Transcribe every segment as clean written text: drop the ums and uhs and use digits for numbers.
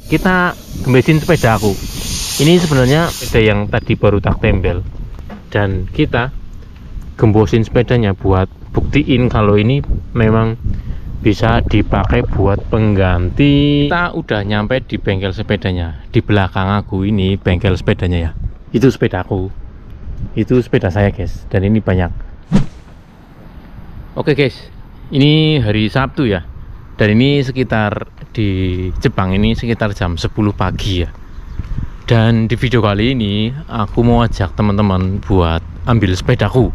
kita gembesin sepeda aku. Ini sebenarnya sepeda yang tadi baru tak tempel, dan kita gembosin sepedanya buat buktiin kalau ini memang bisa dipakai buat pengganti. Kita udah nyampe di bengkel sepedanya. Di belakang aku ini bengkel sepedanya ya. Itu sepedaku. Itu sepeda saya guys, dan ini banyak. Oke guys, ini hari Sabtu ya. Dan ini sekitar di Jepang ini sekitar jam 10 pagi ya. Dan di video kali ini aku mau ajak teman-teman buat ambil sepedaku.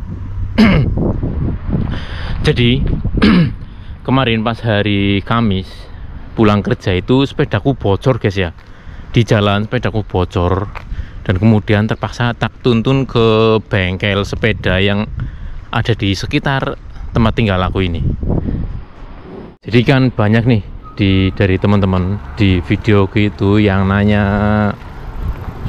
Jadi kemarin pas hari Kamis pulang kerja itu sepedaku bocor guys ya. Di jalan sepedaku bocor, dan kemudian terpaksa tak tuntun ke bengkel sepeda yang ada di sekitar tempat tinggal aku ini. Jadi kan banyak nih dari teman-teman di video gitu yang nanya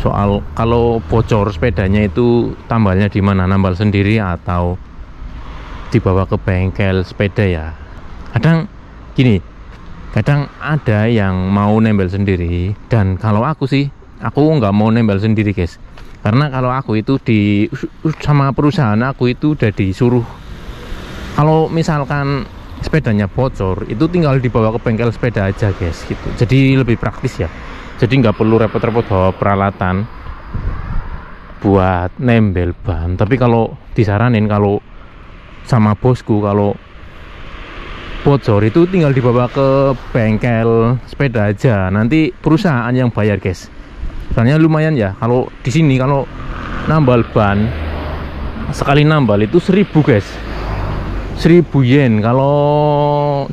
soal kalau bocor sepedanya itu tambalnya di mana, nambal sendiri atau dibawa ke bengkel sepeda ya. Kadang gini, kadang ada yang mau nembel sendiri, dan kalau aku sih aku nggak mau nembel sendiri guys, karena kalau aku itu sama perusahaan aku itu udah disuruh kalau misalkan sepedanya bocor itu tinggal dibawa ke bengkel sepeda aja guys gitu. Jadi lebih praktis ya, jadi nggak perlu repot-repot bawa peralatan buat nembel ban. Tapi kalau disaranin kalau sama bosku, kalau bocor itu tinggal dibawa ke bengkel sepeda aja, nanti perusahaan yang bayar guys. Soalnya lumayan ya, kalau di sini kalau nambal ban sekali nambal itu 1000 guys, 1000 yen. Kalau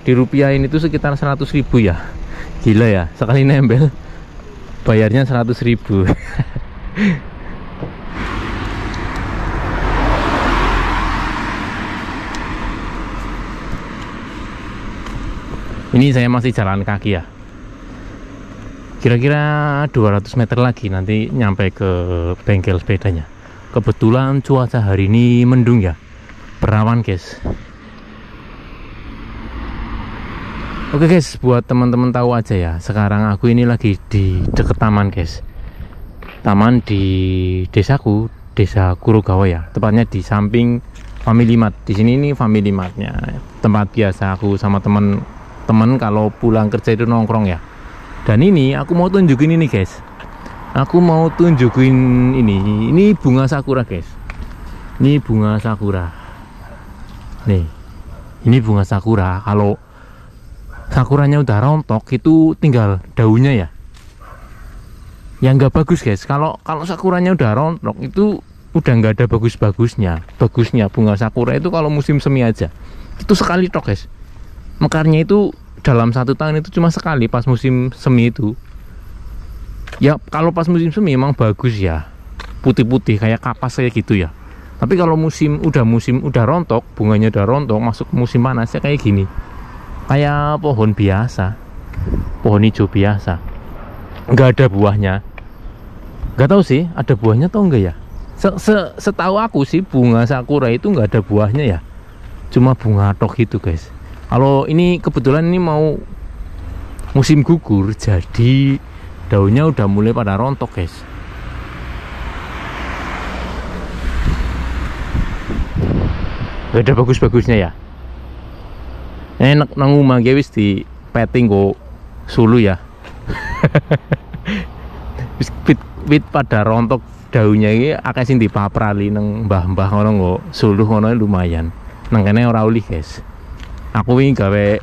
dirupiahin itu sekitar 100.000 ya. Gila ya, sekali nembel bayarnya 100.000. Ini saya masih jalan kaki ya, kira-kira 200 meter lagi nanti nyampe ke bengkel sepedanya. Kebetulan cuaca hari ini mendung ya, berawan guys. Oke guys, buat teman-teman tahu aja ya, sekarang aku ini lagi di deket taman guys. Taman di desaku, desa Kurogawa ya, tepatnya di samping Family Mart. Di sini ini Family Martnya, tempat biasa aku sama temen kalau pulang kerja itu nongkrong ya. Dan ini aku mau tunjukin ini guys, aku mau tunjukin ini bunga sakura guys. Ini bunga sakura nih, ini bunga sakura. Kalau sakuranya udah rontok itu tinggal daunnya ya, yang nggak bagus guys. Kalau sakuranya udah rontok itu udah nggak ada bagusnya bunga sakura itu kalau musim semi aja. Itu sekali tok guys, mekarnya itu dalam 1 tahun itu cuma sekali pas musim semi itu ya. Kalau pas musim semi emang bagus ya, putih-putih kayak kapas kayak gitu ya. Tapi kalau musim udah rontok, bunganya udah rontok, masuk musim panas ya kayak gini, kayak pohon biasa, pohon hijau biasa, nggak ada buahnya. Nggak tahu sih ada buahnya atau enggak ya. Setahu aku sih bunga sakura itu nggak ada buahnya ya, cuma bunga tok gitu guys. Kalau ini kebetulan ini mau musim gugur, jadi daunnya udah mulai pada rontok guys. Gak ada bagus-bagusnya ya. Enak nang omah wis di petting kok sulu ya. Wit pada rontok daunnya ini akeh sing dipaprali nang mbah-mbah ngono kok suluh ngono lumayan. Nang kene ora uli guys. Aku ini gawe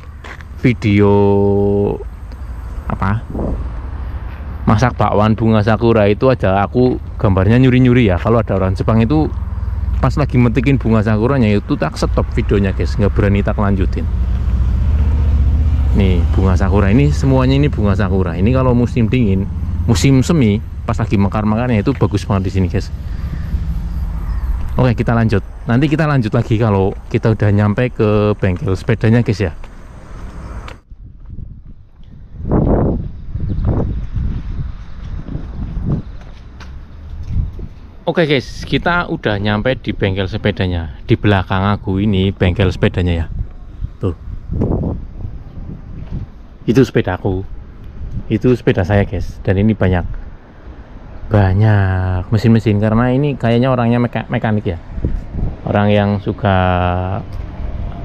video apa masak bakwan bunga sakura itu aja, aku gambarnya nyuri-nyuri ya. Kalau ada orang Jepang itu pas lagi metikin bunga sakuranya itu tak stop videonya guys, nggak berani tak lanjutin. Nih bunga sakura ini, semuanya ini bunga sakura. Ini kalau musim dingin, musim semi pas lagi mekar-mekarnya itu bagus banget di sini guys. Oke, kita lanjut. Nanti kita lanjut lagi kalau kita udah nyampe ke bengkel sepedanya guys ya. Oke guys, kita udah nyampe di bengkel sepedanya. Di belakang aku ini bengkel sepedanya ya. Tuh. Itu sepedaku. itu sepeda saya guys. Dan ini banyak mesin-mesin, karena ini kayaknya orangnya mekanik ya, orang yang suka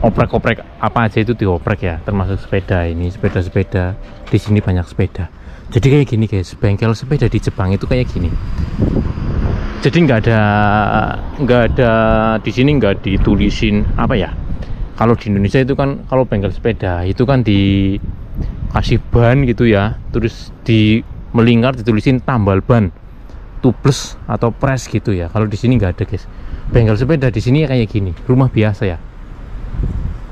oprek-oprek apa aja itu dioprek ya, termasuk sepeda. Ini sepeda di sini banyak sepeda. Jadi kayak gini guys, bengkel sepeda di Jepang itu kayak gini. Jadi nggak ada di sini nggak ditulisin apa ya. Kalau di Indonesia itu kan, kalau bengkel sepeda itu kan dikasih ban gitu ya, terus di melingkar ditulisin tambal ban, tubeless atau press gitu ya. Kalau di sini nggak ada guys. Bengkel sepeda di sini kayak gini, rumah biasa ya.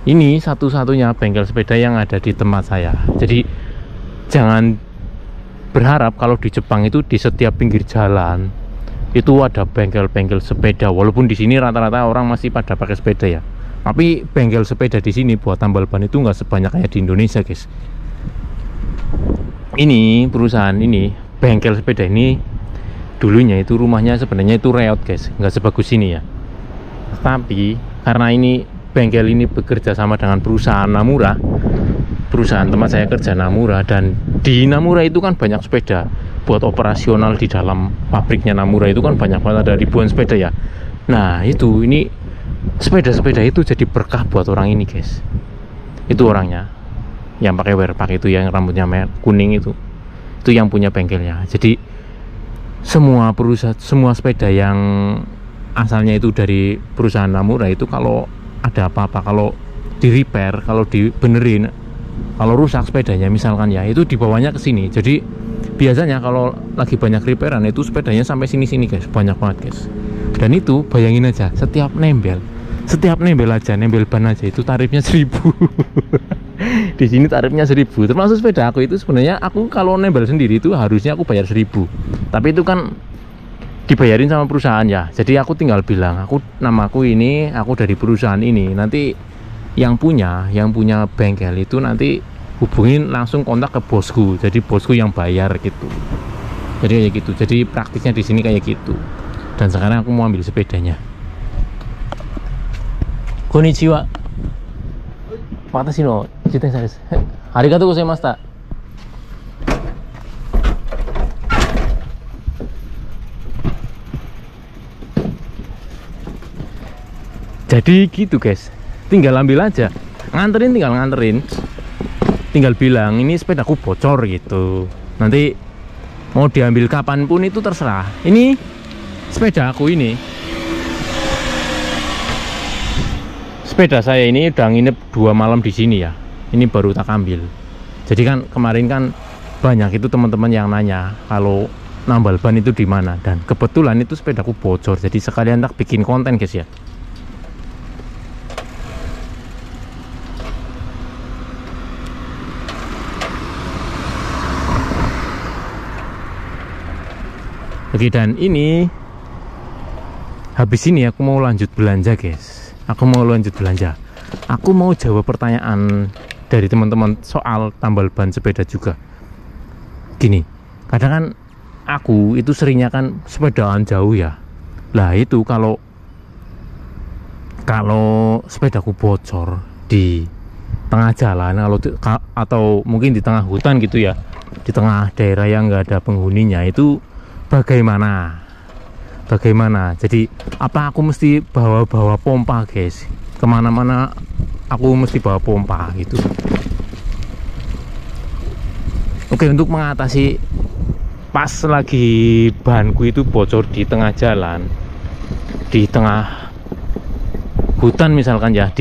Ini satu-satunya bengkel sepeda yang ada di tempat saya. Jadi jangan berharap kalau di Jepang itu di setiap pinggir jalan itu ada bengkel-bengkel sepeda. Walaupun di sini rata-rata orang masih pada pakai sepeda ya, tapi bengkel sepeda di sini buat tambal ban itu nggak sebanyak kayak di Indonesia guys. Ini perusahaan ini, bengkel sepeda ini dulunya itu rumahnya sebenarnya itu reot guys, nggak sebagus ini ya. Tapi karena ini bengkel ini bekerja sama dengan perusahaan Namura, perusahaan tempat saya kerja Namura, dan di Namura itu kan banyak sepeda buat operasional. Di dalam pabriknya Namura itu kan banyak banget, ada ribuan sepeda ya. Nah itu, ini sepeda-sepeda itu jadi berkah buat orang ini guys. Itu orangnya yang pakai wear pack itu, yang rambutnya kuning itu yang punya bengkelnya. Jadi semua sepeda yang asalnya itu dari perusahaan Namura itu, kalau ada apa-apa, kalau di repair, kalau dibenerin, kalau rusak sepedanya misalkan ya, itu dibawanya ke sini. Jadi biasanya kalau lagi banyak repairan itu sepedanya sampai sini-sini guys, banyak banget guys. Dan itu bayangin aja, setiap nembel aja, nembel ban aja itu tarifnya 1000. Di sini tarifnya 1000, termasuk sepeda aku itu. Sebenarnya aku kalau nembel sendiri itu harusnya aku bayar 1000, tapi itu kan dibayarin sama perusahaan ya. Jadi aku tinggal bilang, namaku ini, aku dari perusahaan ini. Nanti yang punya bengkel itu nanti hubungin langsung, kontak ke bosku. Jadi bosku yang bayar gitu. Jadi kayak gitu. Jadi praktisnya di sini kayak gitu. Dan sekarang aku mau ambil sepedanya. Konnichiwa. Watashi no jitensa desu. Arigatou gozaimashita. Jadi gitu guys, tinggal ambil aja, tinggal nganterin, tinggal bilang ini sepedaku bocor gitu. Nanti mau diambil kapanpun itu terserah. Ini sepeda aku ini, sepeda saya ini udah nginep 2 malam di sini ya. Ini baru tak ambil. Jadi kan kemarin kan banyak itu teman-teman yang nanya kalau nambal ban itu di mana, dan kebetulan itu sepedaku bocor. Jadi sekalian tak bikin konten guys ya. Oke, dan ini habis ini aku mau lanjut belanja guys. Aku mau jawab pertanyaan dari teman-teman soal tambal ban sepeda juga. Gini, kadang kan aku itu seringnya kan sepedaan jauh ya. Lah itu kalau sepedaku bocor di tengah jalan, atau mungkin di tengah hutan gitu ya, di tengah daerah yang nggak ada penghuninya, itu bagaimana? Jadi apa aku mesti bawa pompa guys? Kemana-mana aku mesti bawa pompa gitu. Oke, untuk mengatasi pas lagi banku itu bocor di tengah jalan, di tengah hutan misalkan ya,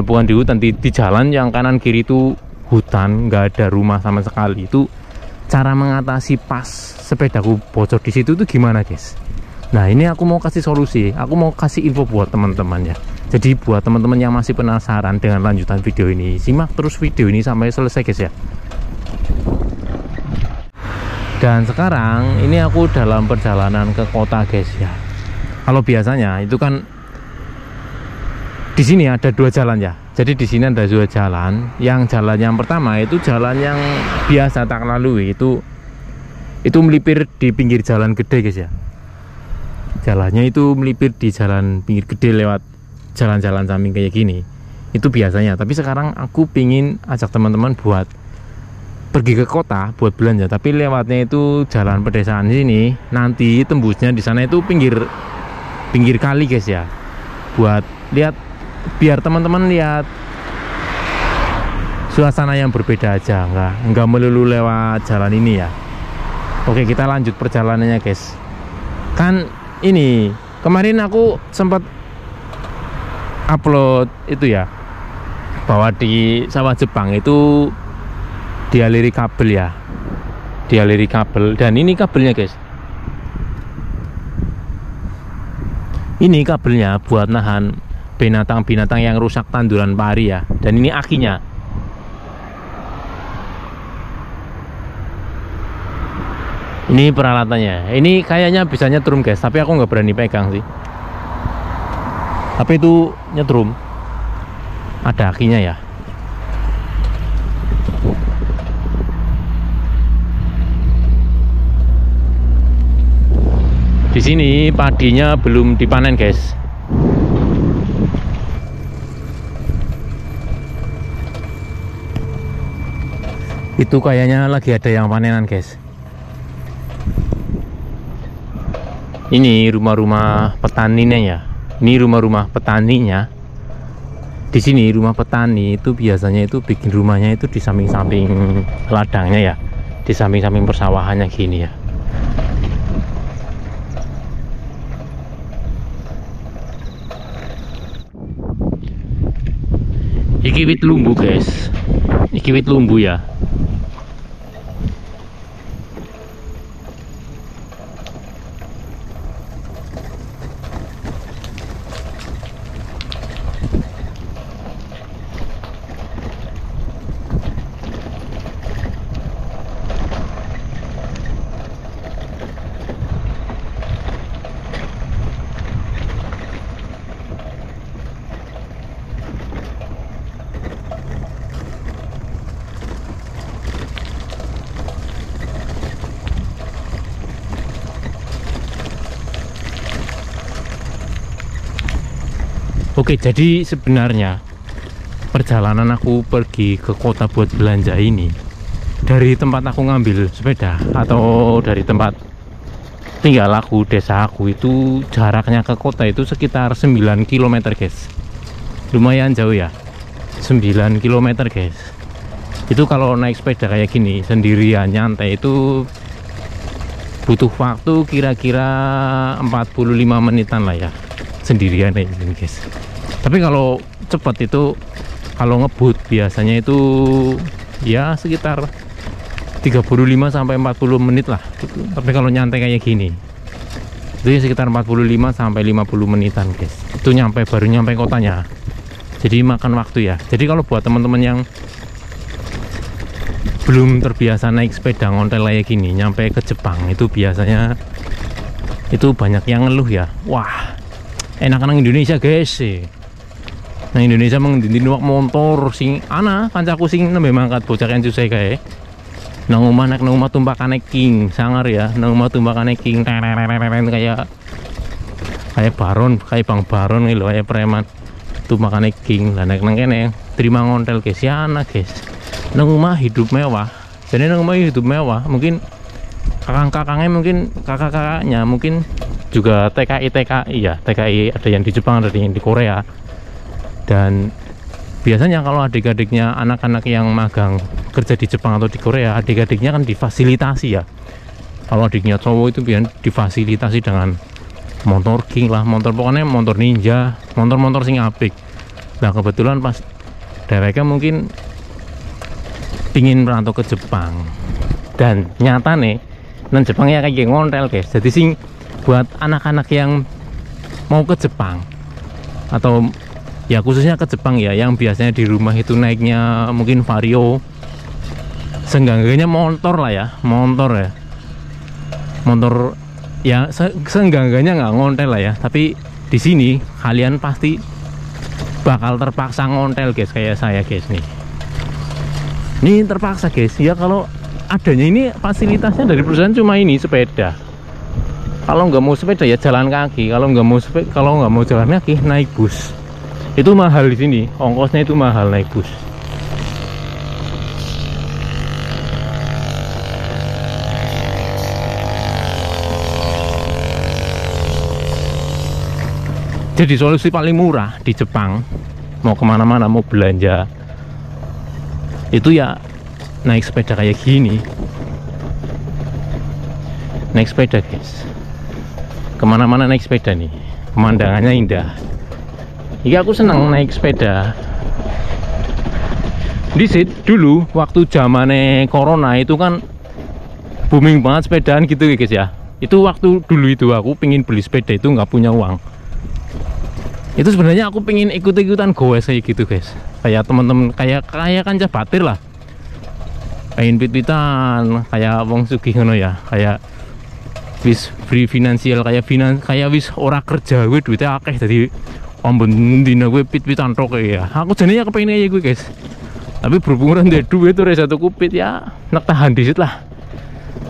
bukan di hutan, di jalan yang kanan kiri itu hutan, nggak ada rumah sama sekali. Itu cara mengatasi pas sepedaku bocor di situ tuh gimana guys? Nah ini aku mau kasih solusi, aku mau kasih info buat teman-teman ya. Jadi buat teman-teman yang masih penasaran dengan lanjutan video ini, simak terus video ini sampai selesai guys ya. Dan sekarang ini aku dalam perjalanan ke kota guys ya. Kalau biasanya itu kan di sini ada 2 jalan ya. Jadi di sini ada 2 jalan. Yang jalan yang pertama itu jalan yang biasa tak lalui, itu melipir di pinggir jalan gede guys ya. Jalannya itu melipir di jalan pinggir gede lewat jalan-jalan samping kayak gini. Itu biasanya. Tapi sekarang aku pingin ajak teman-teman buat pergi ke kota buat belanja, tapi lewatnya itu jalan pedesaan sini. Nanti tembusnya di sana itu pinggir kali guys ya, buat lihat, biar teman-teman lihat suasana yang berbeda aja, nggak melulu lewat jalan ini ya. Oke, kita lanjut perjalanannya guys. Kan ini kemarin aku sempat upload itu ya, bahwa di sawah Jepang itu dialiri kabel ya, dialiri kabel. Dan ini kabelnya guys, ini kabelnya buat nahan binatang-binatang yang rusak tanduran pari ya. Dan ini akinya. Ini peralatannya. Ini kayaknya bisa nyetrum guys, tapi aku nggak berani pegang sih. Tapi itu nyetrum, ada akinya ya. Di sini padinya belum dipanen guys. Itu kayaknya lagi ada yang panenan guys. Ini rumah-rumah petaninya ya. Ini rumah-rumah petaninya. Di sini rumah petani itu biasanya itu bikin rumahnya itu di samping-samping ladangnya ya, di samping-samping persawahannya gini ya. Iki wit lumbu guys, iki wit lumbu ya. Oke, jadi sebenarnya perjalanan aku pergi ke kota buat belanja ini, dari tempat aku ngambil sepeda atau dari tempat tinggal aku, desa aku itu, jaraknya ke kota itu sekitar 9 km guys. Lumayan jauh ya, 9 km guys. Itu kalau naik sepeda kayak gini sendirian nyantai itu butuh waktu kira-kira 45 menitan lah ya, sendirian kayak gini guys. Tapi kalau cepat itu, kalau ngebut biasanya itu ya sekitar 35 sampai 40 menit lah. Tapi kalau nyantai kayak gini itu ya sekitar 45 sampai 50 menitan guys. Itu baru nyampe kotanya. Jadi makan waktu ya. Jadi kalau buat teman-teman yang belum terbiasa naik sepeda ngontel kayak gini, nyampe ke Jepang itu biasanya itu banyak yang ngeluh ya. Wah, enak-enak Indonesia guys sih. Nah, Indonesia mengendini motor sing ana kancaku sing nembe mangkat bocah kan susah kae. Nang omah tumpakane king sangar ya, nang omah tumpakane king kayak baron, kayak Bang Baron gitu, kayak preman. Tumpakane king lah, nek nang kene terima ngontel guys ya anak guys. Nang omah hidup mewah. Jadi nang omah hidup mewah, mungkin kakang-kakangnya, mungkin kakak-kakaknya mungkin juga TKI ya, TKI ada yang di Jepang, ada yang di Korea. Dan biasanya kalau adik-adiknya, anak-anak yang magang kerja di Jepang atau di Korea, adik-adiknya kan difasilitasi ya. Kalau adiknya cowok itu biar difasilitasi dengan motor king lah, pokoknya motor ninja, motor sing apik. Nah kebetulan pas mereka mungkin pingin merantau ke Jepang, dan nyata nih nang Jepang ya kayak ngontel guys. Jadi sing buat anak-anak yang mau ke Jepang atau ya khususnya ke Jepang ya, yang biasanya di rumah itu naiknya mungkin Vario, seenggaknya motor lah ya, motor ya seenggaknya nggak ngontel lah ya. Tapi di sini kalian pasti bakal terpaksa ngontel guys, kayak saya guys nih. Ini terpaksa guys ya, kalau adanya ini fasilitasnya dari perusahaan cuma ini sepeda. Kalau nggak mau sepeda ya jalan kaki, kalau nggak mau jalan kaki naik bus. Itu mahal di sini, ongkosnya itu mahal naik bus. Jadi solusi paling murah di Jepang, mau kemana-mana, mau belanja, itu ya naik sepeda kayak gini. Naik sepeda guys, kemana-mana naik sepeda nih, pemandangannya indah. Iya, aku senang naik sepeda. Dulu waktu zamannya corona itu kan booming banget sepedaan gitu ya guys ya. Itu waktu dulu itu aku pengen beli sepeda itu nggak punya uang. Itu sebenarnya aku pengen ikut-ikutan goes kayak gitu guys, kayak teman-teman, kayak Kanca Batir lah, pengen pit-pitan kayak wong sugih ngono ya, kayak wis free finansial, kayak wis ora kerja gue duitnya akeh, jadi ombon dina gue pit-pitan tok ya. Aku jadinya kepengen kayak gue guys, tapi berhubungan dengan duit itu satu kupit ya, nak tahan dikit lah.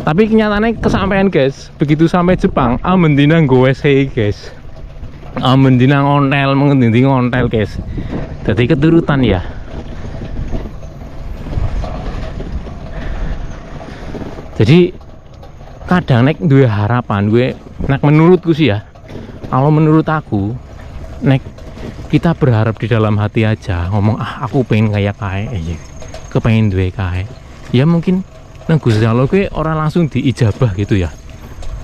Tapi kenyataannya kesampaian guys, begitu sampai Jepang amen dina goes kayak guys, mendina ngontel guys, jadi keturutan ya. Jadi kadang nek duwe harapan gue, nek menurutku sih ya, kalau menurut aku nek kita berharap di dalam hati aja, ngomong aku pengen kayak kae aja, kepengen duwe kae ya, mungkin nang Gusti Allah gue orang langsung diijabah gitu ya.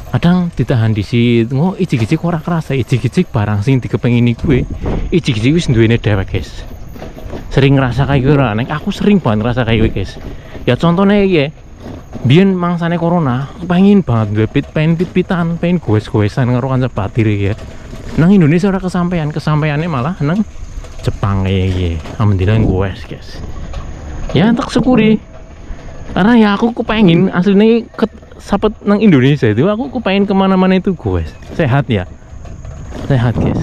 Kadang ditahan di situ, ijik-ijik ora kerasa, ijik-ijik barang sing dikepengini gue, ijik-ijik wis duwene dhewek guys. Sering ngerasa kayak gue, nek aku sering banget ngerasa kayak gue guys. Ya contohnya ya, biyen mangsane corona, pengen banget duwe pengen pit-pitan, pengen goes-goesan karo Kanca Batir ya. Nang Indonesia ora kesampaiannya malah nang Jepang kayak ya. Alhamdulillah goes guys. Ya tak syukuri. Karena ya aku kepengen aslinya sapet nang Indonesia itu, aku kepengen kemana-mana itu gue sehat ya, sehat guys.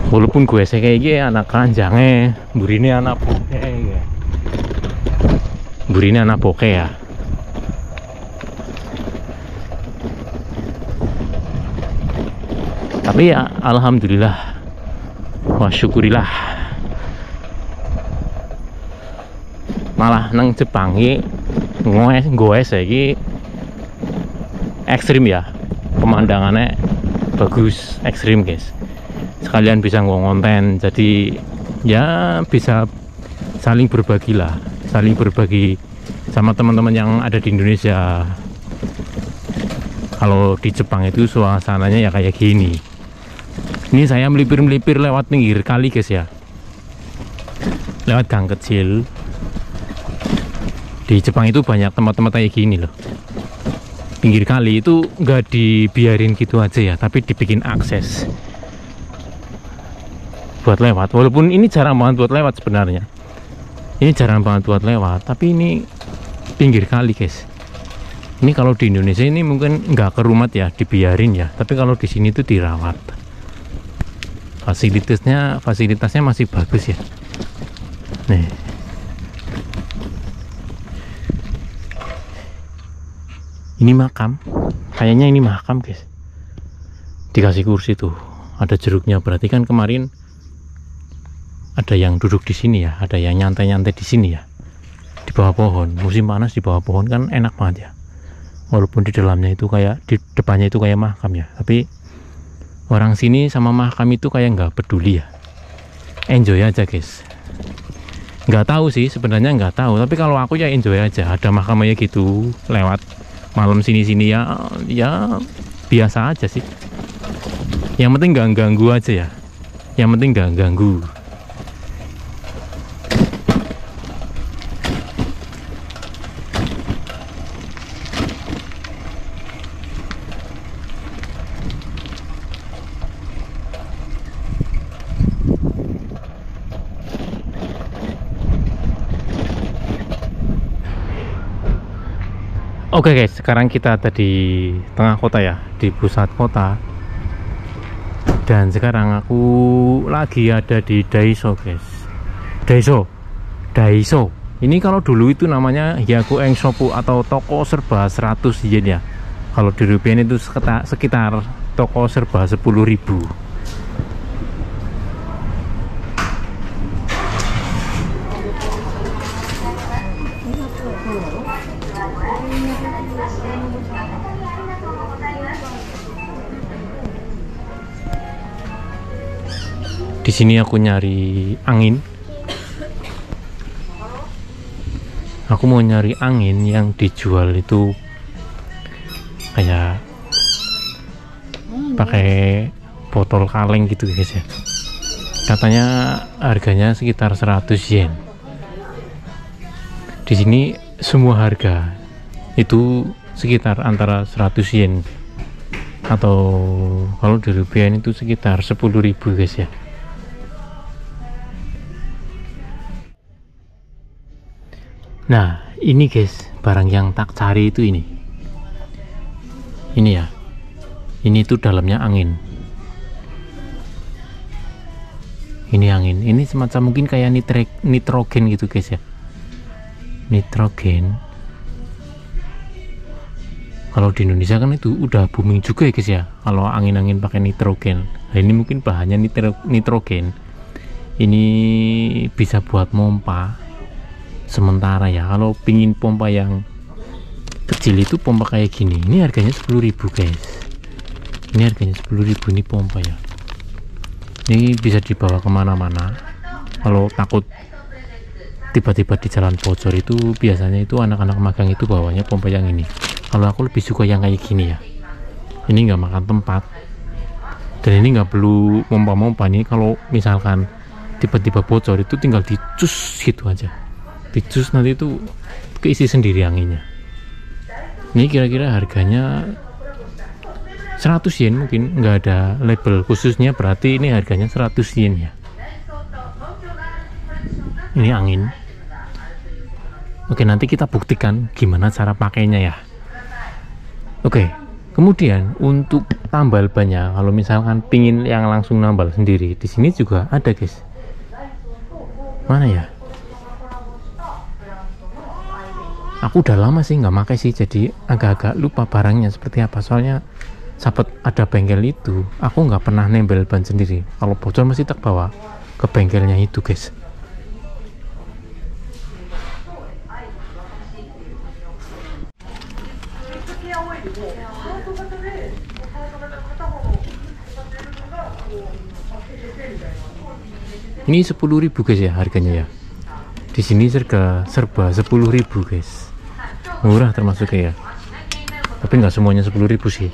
Walaupun gue kayak gini anak keranjangnya, burine anak bokeh ya. Burine anak bokeh ya. Tapi ya alhamdulillah, wa syukurilah. Malah nang Jepang ini goes lagi ekstrim ya, pemandangannya bagus, ekstrim guys. Sekalian bisa ngonten, jadi ya bisa saling berbagi lah, saling berbagi sama teman-teman yang ada di Indonesia. Kalau di Jepang itu suasananya ya kayak gini. Ini saya melipir-melipir lewat pinggir kali guys ya, lewat gang kecil. Di Jepang itu banyak tempat-tempat kayak gini loh, pinggir kali itu nggak dibiarin gitu aja ya, tapi dibikin akses buat lewat. Walaupun ini jarang banget buat lewat sebenarnya, ini jarang banget buat lewat, tapi ini pinggir kali guys. Ini kalau di Indonesia ini mungkin nggak kerumat ya, dibiarin ya, tapi kalau di sini tuh dirawat, fasilitasnya masih bagus ya. Nih, ini makam, kayaknya ini makam guys. Dikasih kursi tuh, ada jeruknya, berarti kan kemarin ada yang duduk di sini ya, ada yang nyantai-nyantai di sini ya, di bawah pohon. Musim panas di bawah pohon kan enak banget ya. Walaupun di dalamnya itu kayak, di depannya itu kayak makam ya, tapi orang sini sama makam itu kayak nggak peduli ya, enjoy aja guys. Nggak tahu sih sebenarnya, nggak tahu, tapi kalau aku ya enjoy aja, ada makamnya gitu lewat malam sini-sini ya biasa aja sih. Yang penting nggak ganggu aja ya, yang penting nggak ganggu. Oke guys, sekarang kita ada di tengah kota ya, di pusat kota. Dan sekarang aku lagi ada di Daiso guys. Daiso. Ini kalau dulu itu namanya Hyakueng Shoppu atau toko serba 100 yen ya. Kalau di rupiah itu sekitar toko serba 10.000. Di sini aku nyari angin. Aku mau nyari angin yang dijual itu kayak pakai botol kaleng gitu guys ya. Katanya harganya sekitar 100 yen. Di sini semua harga itu sekitar antara 100 yen atau kalau di rupiah itu sekitar 10.000 guys ya. Nah, ini guys, barang yang tak cari itu ini. Ini ya. Ini tuh dalamnya angin. Ini angin. Ini semacam mungkin kayak nitrogen gitu guys ya. Nitrogen. Kalau di Indonesia kan itu udah booming juga ya guys ya. Kalau angin-angin pakai nitrogen. Nah, ini mungkin bahannya nitrogen. Ini bisa buat pompa. Sementara ya, kalau pingin pompa yang kecil itu pompa kayak gini. Ini harganya 10.000 guys. Ini harganya 10.000 ini pompa ya. Ini bisa dibawa kemana-mana. Kalau takut tiba-tiba di jalan bocor itu biasanya itu anak-anak magang itu bawanya pompa yang ini. Kalau aku lebih suka yang kayak gini ya. Ini nggak makan tempat. Dan ini nggak perlu pompa-pompa nih. Kalau misalkan tiba-tiba bocor itu tinggal dicus gitu aja. Dicus nanti itu keisi sendiri anginnya. Ini kira-kira harganya 100 yen, mungkin nggak ada label khususnya, berarti ini harganya 100 yen ya. Ini angin. Oke, nanti kita buktikan gimana cara pakainya ya. Oke, kemudian untuk tambal bannya, kalau misalkan pingin yang langsung nambal sendiri, di sini juga ada guys. Mana ya? Aku udah lama sih nggak pakai sih, jadi agak-agak lupa barangnya seperti apa. Soalnya sahabat ada bengkel itu, aku nggak pernah nembel ban sendiri. Kalau bocor mesti tak bawa ke bengkelnya itu guys. Ini 10.000 guys ya harganya ya. Di sini serba 10.000 guys. Murah termasuk ya. Tapi nggak semuanya 10.000 sih.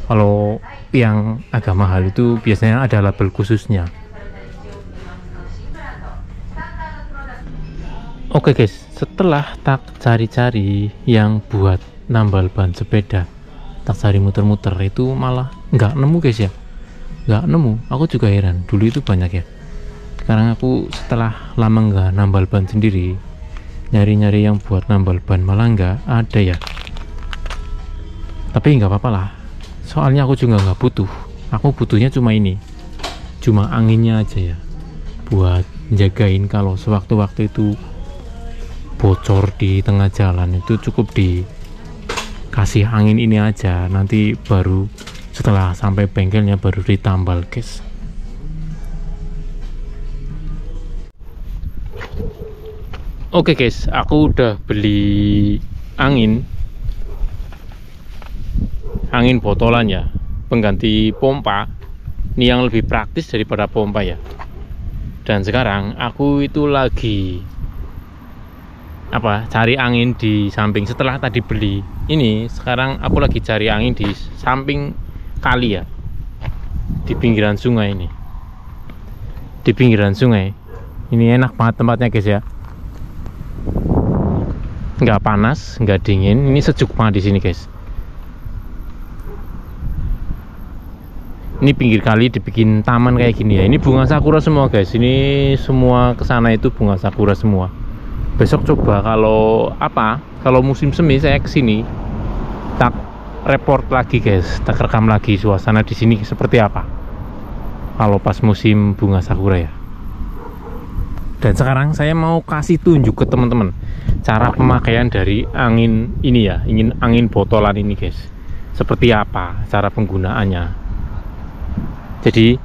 Kalau yang agak mahal itu biasanya ada label khususnya. Oke guys, setelah tak cari-cari yang buat nambal ban sepeda, tak cari muter-muter, itu malah nggak nemu guys ya. Nggak nemu. Aku juga heran. Dulu itu banyak ya. Sekarang aku setelah lama nggak nambal ban sendiri, nyari-nyari yang buat nambal ban malah nggak ada ya. Tapi nggak apa-apa lah, soalnya aku juga nggak butuh. Aku butuhnya cuma ini, cuma anginnya aja ya, buat jagain kalau sewaktu-waktu itu bocor di tengah jalan. Itu cukup dikasih angin ini aja, nanti baru setelah sampai bengkelnya baru ditambal guys. Oke guys, aku udah beli angin botolan ya, pengganti pompa. Ini yang lebih praktis daripada pompa ya. Dan sekarang aku itu lagi cari angin di samping. Setelah tadi beli ini, sekarang aku lagi cari angin di samping kali ya, di pinggiran sungai ini. Di pinggiran sungai ini enak banget tempatnya guys ya. Nggak panas, nggak dingin, ini sejuk banget di sini guys. Ini pinggir kali dibikin taman kayak gini ya. Ini bunga sakura semua guys. Ini semua kesana itu bunga sakura semua. Besok coba kalau musim semi saya kesini, tak report lagi guys, tak rekam lagi suasana di sini seperti apa kalau pas musim bunga sakura ya. Dan sekarang saya mau kasih tunjuk ke teman-teman cara pemakaian dari angin ini ya, angin botolan ini guys. Seperti apa cara penggunaannya. Jadi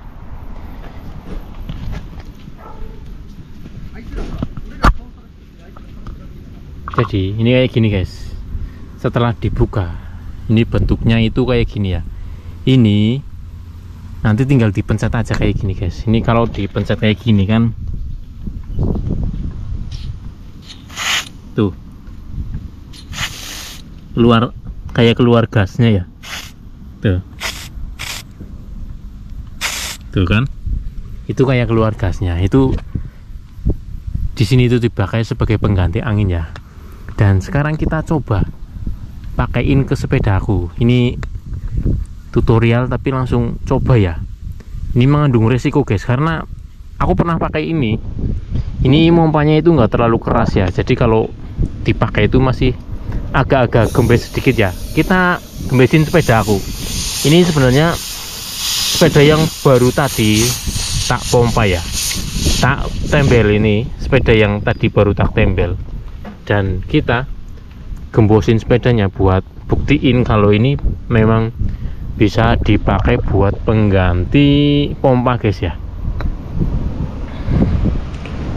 ini kayak gini guys. Setelah dibuka, ini bentuknya itu kayak gini ya. Ini Nanti tinggal dipencet aja kayak gini guys. Ini kalau dipencet kayak gini kan, tuh keluar, kayak keluar gasnya ya, tuh kan, itu kayak keluar gasnya. Itu di sini itu dipakai sebagai pengganti angin ya. Dan sekarang kita coba pakaiin ke sepedaku. Ini tutorial tapi langsung coba ya. Ini mengandung resiko guys, karena aku pernah pakai ini pompanya itu nggak terlalu keras ya. Jadi kalau dipakai itu masih agak-agak gembes sedikit ya. Kita gembesin sepeda aku. Ini sebenarnya sepeda yang baru tadi tak pompa ya, tak tembel. Ini sepeda yang tadi baru tak tembel, dan kita gembosin sepedanya buat buktiin kalau ini memang bisa dipakai buat pengganti pompa guys ya.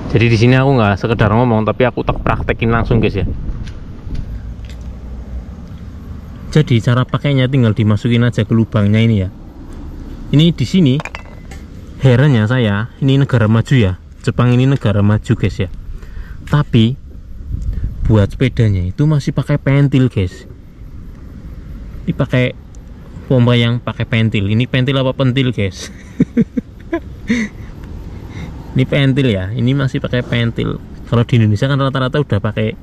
Jadi di sini aku nggak sekedar ngomong, tapi aku tak praktekin langsung guys ya. Jadi cara pakainya tinggal dimasukin aja ke lubangnya ini ya. Ini di sini herannya saya, ini negara maju ya, Jepang ini negara maju guys ya. Tapi buat sepedanya itu masih pakai pentil guys. Ini pakai pompa yang pakai pentil. Ini pentil apa pentil guys? Ini pentil ya, ini masih pakai pentil. Kalau di Indonesia kan rata-rata udah pakai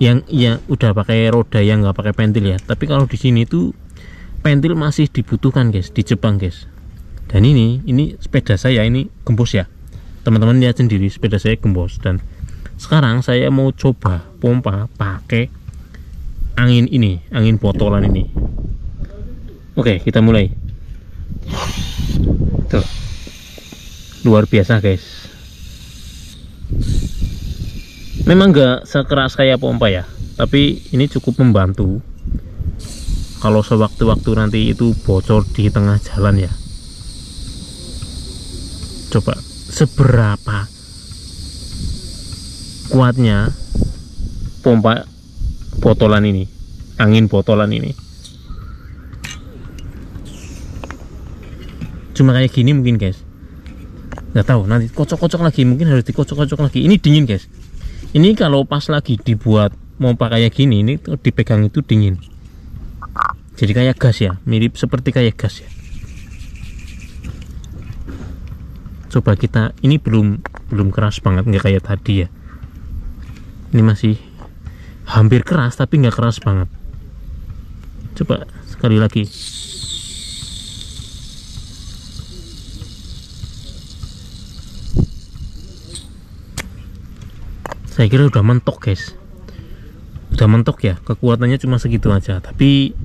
yang udah pakai roda yang nggak pakai pentil ya. Tapi kalau di sini tuh pentil masih dibutuhkan guys di Jepang guys. Dan ini sepeda saya ini gembos ya. Teman-teman lihat sendiri, sepeda saya gembos. Dan sekarang saya mau coba pompa pakai angin ini, angin botolan ini. Oke, kita mulai. Tuh, luar biasa guys. Memang nggak sekeras kayak pompa ya, tapi ini cukup membantu kalau sewaktu-waktu nanti itu bocor di tengah jalan ya. Coba seberapa kuatnya pompa botolan ini, angin botolan ini. Cuma kayak gini mungkin guys, nggak tahu, nanti kocok-kocok lagi, mungkin harus dikocok-kocok lagi. Ini dingin guys. Ini kalau pas lagi dibuat pompa kayak gini, ini dipegang itu dingin, jadi kayak gas ya, mirip seperti kayak gas ya. Coba kita, ini belum keras banget, nggak kayak tadi ya. Ini masih hampir keras tapi nggak keras banget. Coba sekali lagi. Saya kira udah mentok guys, udah mentok ya, kekuatannya cuma segitu aja. Tapi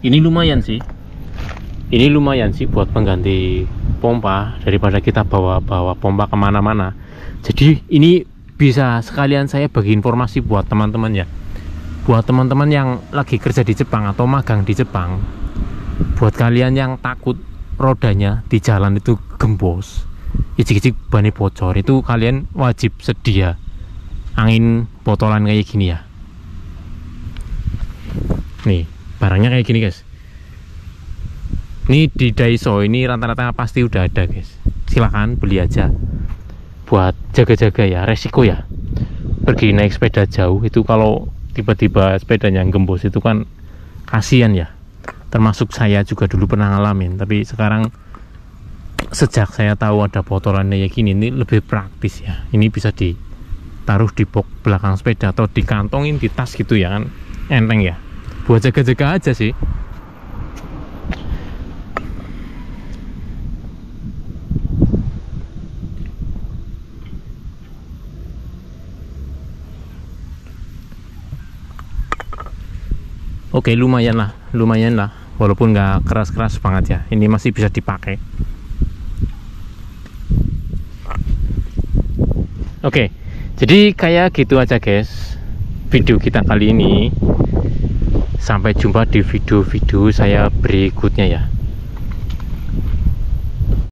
ini lumayan sih, buat pengganti pompa daripada kita bawa pompa kemana-mana. Jadi ini bisa sekalian saya bagi informasi buat teman-teman ya, buat teman-teman yang lagi kerja di Jepang atau magang di Jepang. Buat kalian yang takut rodanya di jalan itu gembos, icik-icik bannya bocor, itu kalian wajib sedia angin botolan kayak gini ya. Nih barangnya kayak gini guys. Ini di Daiso ini rata-rata pasti udah ada guys. Silahkan beli aja buat jaga-jaga ya, resiko ya. Pergi naik sepeda jauh itu kalau tiba-tiba sepedanya gembos itu kan kasihan ya. Termasuk saya juga dulu pernah ngalamin, tapi sekarang sejak saya tahu ada botolan kayak gini, ini lebih praktis ya. Ini bisa ditaruh di box belakang sepeda atau dikantongin di tas gitu ya kan, enteng ya. Buat jaga-jaga aja sih. Oke, lumayan lah, walaupun nggak keras-keras banget ya. Ini masih bisa dipakai. Oke, jadi kayak gitu aja guys video kita kali ini. Sampai jumpa di video-video saya berikutnya ya.